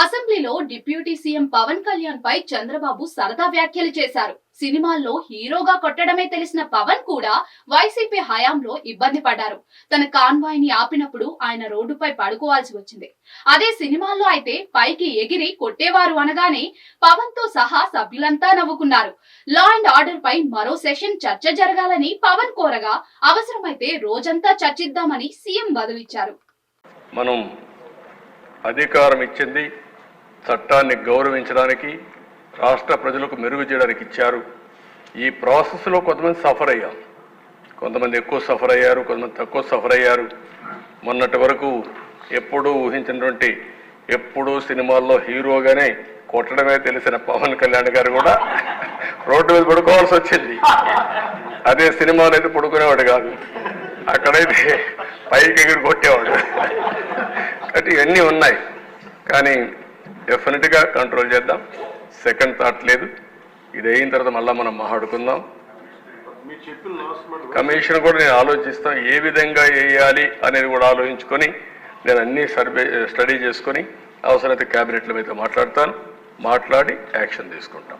అసెంబ్లీలో deputy CM Pawan Kalyan పై చంద్రబాబు సరదా వ్యాఖ్యలు చేశారు. సినిమాల్లో హీరోగా కొట్టడమే తెలిసిన పవన్ కూడా వైసీపీ హయాంలో ఇబ్బంది పడ్డారు. తన కాన్వాయ్ ని ఆపినప్పుడు ఆయన రోడ్డుపై పడుకోవాల్సి వచ్చింది. అదే సినిమాల్లో అయితే పైకి ఎగిరి కొట్టేవారు అనగానే పవన్ తో సహా సభ్యులంతా నవ్వుకున్నారు. లా అండ్ ఆర్డర్ పై మరో సెషన్ చర్చ జరగాలని పవన్ కోరగా అవసరమైతే రోజంతా చర్చిద్దామని సీఎం బదులిచ్చారు. మనం అధికారం ఇచ్చింది చట్టాన్ని గౌరవించడానికి, రాష్ట్ర ప్రజలకు మెరుగు చేయడానికి ఇచ్చారు. ఈ ప్రాసెస్లో కొంతమంది సఫర్ అయ్యాం, కొంతమంది ఎక్కువ సఫర్ అయ్యారు, కొంతమంది తక్కువ సఫర్ అయ్యారు. మొన్నటి వరకు ఎప్పుడూ ఊహించినటువంటి, ఎప్పుడూ సినిమాల్లో హీరోగానే కొట్టడమే తెలిసిన పవన్ కళ్యాణ్ గారు కూడా రోడ్డు మీద పడుకోవాల్సి వచ్చింది. అదే సినిమాలో అయితే పడుకునేవాడు కాదు, అక్కడైతే పైకి ఎగిరి కొట్టేవాడు. కాబట్టి ఇవన్నీ ఉన్నాయి, కానీ డెఫినెట్గా కంట్రోల్ చేద్దాం. సెకండ్ థాట్ లేదు. ఇది అయిన తర్వాత మళ్ళీ మనం మాట్లాడుకుందాం. కమిషన్ కూడా నేను ఆలోచిస్తాను, ఏ విధంగా వేయాలి అనేది కూడా ఆలోచించుకొని నేను అన్ని స్టడీ చేసుకొని అవసరమైతే క్యాబినెట్లో అయితే మాట్లాడి యాక్షన్ తీసుకుంటాం.